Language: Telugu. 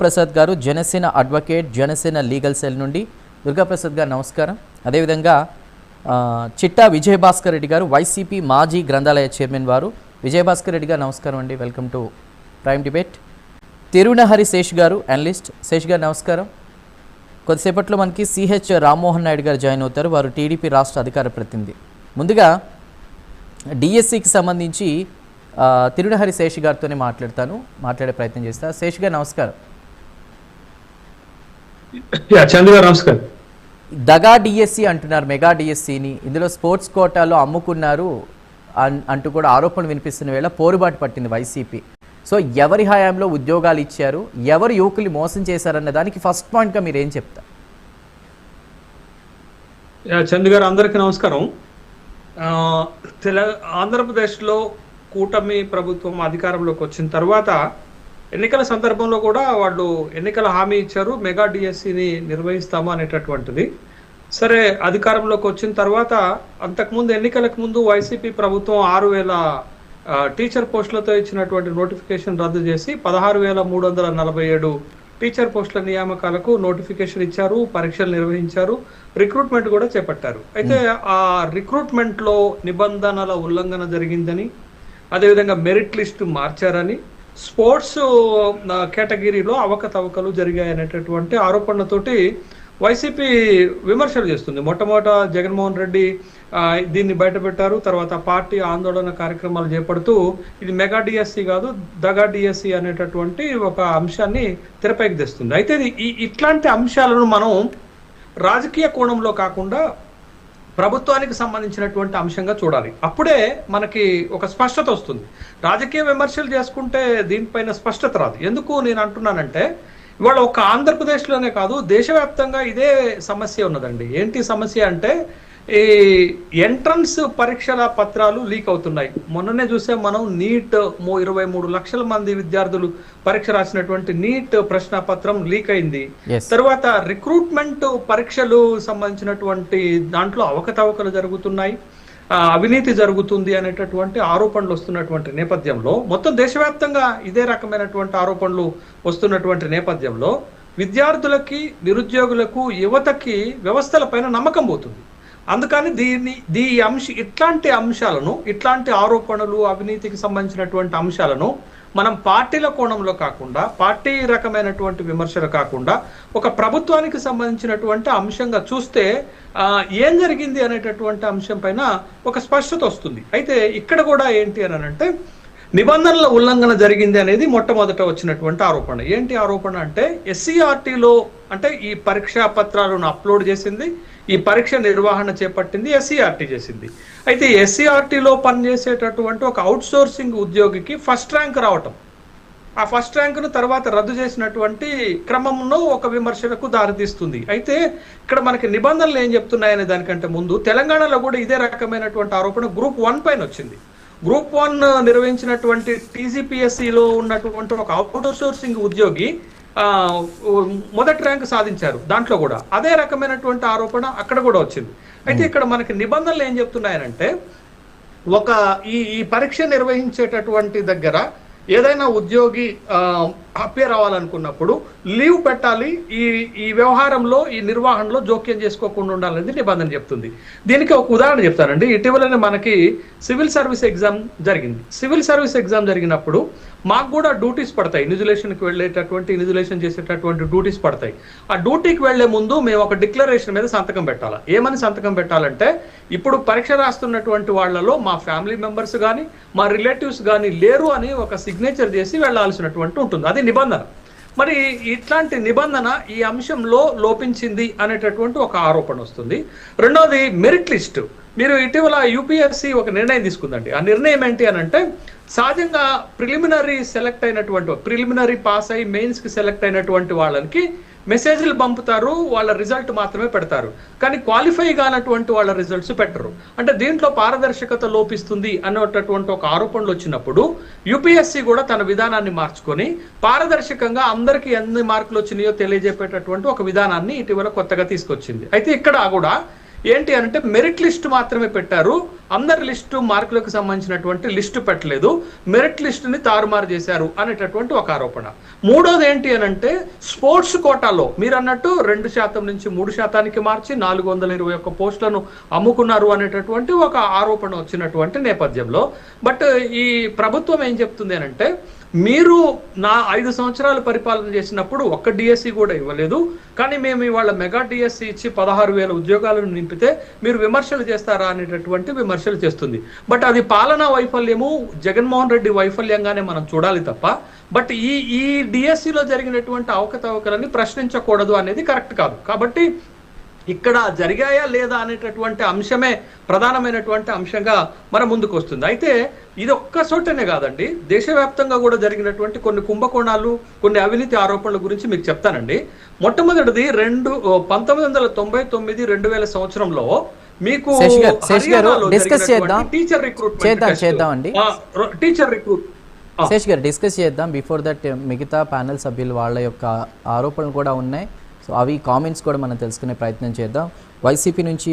ప్రసాద్ గారు Janasena advocate Janasena legal cell నుండి. దుర్గాప్రసాద్ గారు నమస్కారం. అదేవిధంగా చిట్టా విజయభాస్కర్ రెడ్డి గారు వైసీపీ మాజీ గ్రంథాలయ చైర్మన్ వారు. విజయభాస్కర్ రెడ్డి గారు నమస్కారం అండి, welcome to prime debate. Tirunahari Sesh గారు అనలిస్ట్. శేష్ గారు నమస్కారం. కొద్దిసేపట్లో మనకి సిహెచ్ రామ్మోహన్ నాయుడు గారు జాయిన్ అవుతారు, వారు టీడీపీ రాష్ట్ర అధికార ప్రతినిధి. ముందుగా డిఎస్సికి సంబంధించి తిరునహరి శేష్ గారితోనే మాట్లాడే ప్రయత్నం చేస్తా. శేష్ గారు నమస్కారం. నమస్కారం. దగా డిఎస్సి అంటున్నారు, మెగా డిఎస్సిని. ఇందులో స్పోర్ట్స్ కోటాలో అమ్ముకున్నారు అంటూ కూడా ఆరోపణలు వినిపిస్తున్న వేళ పోరుబాటు పట్టింది వైసీపీ. సో ఎవరి హయాంలో ఉద్యోగాలు ఇచ్చారు, ఎవరు యువకులు మోసం చేశారన్న దానికి ఫస్ట్ పాయింట్గా మీరు ఏం చెప్తారు? చంద్ర గారు అందరికీ నమస్కారం. ఆంధ్రప్రదేశ్లో కూటమి ప్రభుత్వం అధికారంలోకి వచ్చిన తర్వాత ఎన్నికల సందర్భంలో కూడా వాళ్ళు ఎన్నికల హామీ ఇచ్చారు, మెగా డిఎస్సిని నిర్వహిస్తాము అనేటటువంటిది. సరే, అధికారంలోకి వచ్చిన తర్వాత అంతకుముందు ఎన్నికలకు ముందు వైసీపీ ప్రభుత్వం 6,000 టీచర్ పోస్టులతో ఇచ్చినటువంటి నోటిఫికేషన్ రద్దు చేసి 16,347 టీచర్ పోస్టుల నియామకాలకు నోటిఫికేషన్ ఇచ్చారు, పరీక్షలు నిర్వహించారు, రిక్రూట్మెంట్ కూడా చేపట్టారు. అయితే ఆ రిక్రూట్మెంట్లో నిబంధనల ఉల్లంఘన జరిగిందని, అదేవిధంగా మెరిట్ లిస్టు మార్చారని, స్పోర్ట్స్ కేటగిరీలో అవకతవకలు జరిగాయనేటటువంటి ఆరోపణలతోటి వైసీపీ విమర్శలు చేస్తుంది. మొట్టమొదట జగన్మోహన్ రెడ్డి దీన్ని బయటపెట్టారు. తర్వాత పార్టీ ఆందోళన కార్యక్రమాలు చేపడుతూ ఇది మెగా డిఎస్సి కాదు, దగా డిఎస్సి అనేటటువంటి ఒక అంశాన్ని తెరపైకి తెస్తుంది. అయితే ఇట్లాంటి అంశాలను మనం రాజకీయ కోణంలో కాకుండా ప్రభుత్వానికి సంబంధించినటువంటి అంశంగా చూడాలి. అప్పుడే మనకి ఒక స్పష్టత వస్తుంది. రాజకీయ విమర్శలు చేసుకుంటే దీనిపైన స్పష్టత రాదు. ఎందుకు నేను అంటున్నానంటే, ఇవాళ ఒక ఆంధ్రప్రదేశ్లోనే కాదు, దేశవ్యాప్తంగా ఇదే సమస్య ఉన్నదండి. ఏంటి సమస్య అంటే, ఈ ఎంట్రన్స్ పరీక్షల పత్రాలు లీక్ అవుతున్నాయి. మొన్ననే చూసాం మనం, నీట్ 23 లక్షల మంది విద్యార్థులు పరీక్ష రాసినటువంటి నీట్ ప్రశ్న పత్రం లీక్ అయింది. తర్వాత రిక్రూట్మెంట్ పరీక్షలు సంబంధించినటువంటి దాంట్లో అవకతవకలు జరుగుతున్నాయి, అవినీతి జరుగుతుంది అనేటటువంటి ఆరోపణలు వస్తున్నటువంటి నేపథ్యంలో, మొత్తం దేశవ్యాప్తంగా ఇదే రకమైనటువంటి ఆరోపణలు వస్తున్నటువంటి నేపథ్యంలో విద్యార్థులకి, నిరుద్యోగులకు, యువతకి వ్యవస్థల పైన నమ్మకం పోతుంది. అందుకని ఇట్లాంటి అంశాలను, ఇట్లాంటి ఆరోపణలు, అవినీతికి సంబంధించినటువంటి అంశాలను మనం పార్టీల కోణంలో కాకుండా, పార్టీ రకమైనటువంటి విమర్శలు కాకుండా, ఒక ప్రభుత్వానికి సంబంధించినటువంటి అంశంగా చూస్తే ఏం జరిగింది అనేటటువంటి అంశం పైన ఒక స్పష్టత వస్తుంది. అయితే ఇక్కడ కూడా ఏంటి అని అంటే, నిబంధనల ఉల్లంఘన జరిగింది అనేది మొట్టమొదట వచ్చినటువంటి ఆరోపణ. ఏంటి ఆరోపణ అంటే, ఎస్సీఆర్టీలో అంటే ఈ పరీక్షా పత్రాలను అప్లోడ్ చేసింది, ఈ పరీక్ష నిర్వహణ చేపట్టింది ఎస్సీఆర్టీ చేసింది. అయితే ఎస్సీఆర్టీలో పనిచేసేటటువంటి ఒక అవుట్ సోర్సింగ్ ఉద్యోగికి ఫస్ట్ ర్యాంక్ రావటం, ఆ ఫస్ట్ ర్యాంకును తర్వాత రద్దు చేసినటువంటి క్రమంలో ఒక విమర్శలకు దారితీస్తుంది. అయితే ఇక్కడ మనకి నిబంధనలు ఏం చెప్తున్నాయనే దానికంటే ముందు తెలంగాణలో కూడా ఇదే రకమైనటువంటి ఆరోపణ గ్రూప్ 1 పైన వచ్చింది. గ్రూప్ 1 నిర్వహించినటువంటి టీజీపీఎస్సీలో ఉన్నటువంటి ఒక అవుట్ సోర్సింగ్ ఉద్యోగి మొదటి ర్యాంక్ సాధించారు. దాంట్లో కూడా అదే రకమైనటువంటి ఆరోపణ అక్కడ కూడా వచ్చింది. అయితే ఇక్కడ మనకి నిబంధనలు ఏం చెప్తున్నాయనంటే, ఒక ఈ పరీక్ష నిర్వహించేటటువంటి దగ్గర ఏదైనా ఉద్యోగి అపేర్ అవ్వాలనుకున్నప్పుడు లీవ్ పెట్టాలి, ఈ వ్యవహారంలో, ఈ నిర్వహణలో జోక్యం చేసుకోకుండా ఉండాలనేది నిబంధన చెప్తుంది. దీనికి ఒక ఉదాహరణ చెప్తానండి. ఇటీవలనే మనకి సివిల్ సర్వీస్ ఎగ్జామ్ జరిగింది. సివిల్ సర్వీస్ ఎగ్జామ్ జరిగినప్పుడు మాకు కూడా డ్యూటీస్ పడతాయి, ఇన్విజిలేషన్కి వెళ్ళేటటువంటి, ఇన్విజిలేషన్ చేసేటటువంటి డ్యూటీస్ పడతాయి. ఆ డ్యూటీకి వెళ్లే ముందు మేము ఒక డిక్లరేషన్ మీద సంతకం పెట్టాలి. ఏమని సంతకం పెట్టాలంటే, ఇప్పుడు పరీక్ష రాస్తున్నటువంటి వాళ్ళలో మా ఫ్యామిలీ మెంబర్స్ కానీ, మా రిలేటివ్స్ కానీ లేరు అని ఒక సిగ్నేచర్ చేసి వెళ్లాల్సినటువంటి ఉంటుంది. అది నిబంధన. మరి ఇట్లాంటి నిబంధన ఈ అంశంలో లోపించింది అనేటటువంటి ఒక ఆరోపణ వస్తుంది. రెండోది, మెరిట్ లిస్టు. మీరు ఇటీవల యూపీఎస్సీ ఒక నిర్ణయం తీసుకుందండి. ఆ నిర్ణయం ఏంటి అని అంటే, సహజంగా ప్రిలిమినరీ సెలెక్ట్ అయినటువంటి, ప్రిలిమినరీ పాస్ అయ్యి మెయిన్స్కి సెలెక్ట్ అయినటువంటి వాళ్ళకి మెసేజ్లు పంపుతారు, వాళ్ళ రిజల్ట్ మాత్రమే పెడతారు. కానీ క్వాలిఫై కానటువంటి వాళ్ళ రిజల్ట్స్ పెట్టరు. అంటే దీంట్లో పారదర్శకత లోపిస్తుంది అనేటటువంటి ఒక ఆరోపణలు వచ్చినప్పుడు యూపీఎస్సీ కూడా తన విధానాన్ని మార్చుకొని పారదర్శకంగా అందరికీ ఎన్ని మార్కులు వచ్చినాయో తెలియజెప్పేటటువంటి ఒక విధానాన్ని ఇటీవల కొత్తగా తీసుకొచ్చింది. అయితే ఇక్కడ కూడా ఏంటి అంటే మెరిట్ లిస్ట్ మాత్రమే పెట్టారు, అందరి లిస్టు మార్కులకు సంబంధించినటువంటి లిస్టు పెట్టలేదు, మెరిట్ లిస్టుని తారుమారు చేశారు అనేటటువంటి ఒక ఆరోపణ. మూడోది ఏంటి అని అంటే స్పోర్ట్స్ కోటాలో మీరు అన్నట్టు 2% నుంచి 3% మార్చి 421 పోస్టులను అమ్ముకున్నారు అనేటటువంటి ఒక ఆరోపణ వచ్చినటువంటి నేపథ్యంలో, బట్ ఈ ప్రభుత్వం ఏం చెప్తుంది అని అంటే మీరు నా 5 సంవత్సరాలు పరిపాలన చేసినప్పుడు ఒక్క డిఎస్సి కూడా ఇవ్వలేదు, కానీ మేము ఇవాళ మెగా డిఎస్సి ఇచ్చి 16,000 ఉద్యోగాలను నింపితే మీరు విమర్శలు చేస్తారా అనేటటువంటి విమర్శలు చేస్తుంది. బట్ అది పాలనా వైఫల్యము, జగన్మోహన్ రెడ్డి వైఫల్యంగానే మనం చూడాలి తప్ప, బట్ ఈ డిఎస్సిలో జరిగినటువంటి అవకతవకలని ప్రశ్నించకూడదు అనేది కరెక్ట్ కాదు. కాబట్టి ఇక్కడ జరిగాయా లేదా అనేటటువంటి అంశమే ప్రధానమైనటువంటి అంశంగా మన ముందుకు వస్తుంది. అయితే ఇది ఒక్క చోటనే కాదండి, దేశవ్యాప్తంగా కూడా జరిగినటువంటి కొన్ని కుంభకోణాలు, కొన్ని అవినీతి ఆరోపణల గురించి మీకు చెప్తానండి. మొట్టమొదటిది 1999 2000 సంవత్సరంలో మీకు డిస్కస్ చేద్దాం, టీచర్ రిక్రూట్మెంట్ చేద్దామండి, టీచర్ రిక్రూట్ శేష్ గారు డిస్కస్ చేద్దాం. బిఫోర్ దట్ మిగతా ప్యానెల్ సభ్యులు వాళ్ళ యొక్క ఆరోపణలు కూడా ఉన్నాయి, సో అవి కామెంట్స్ కూడా మనం తెలుసుకునే ప్రయత్నం చేద్దాం. వైసీపీ నుంచి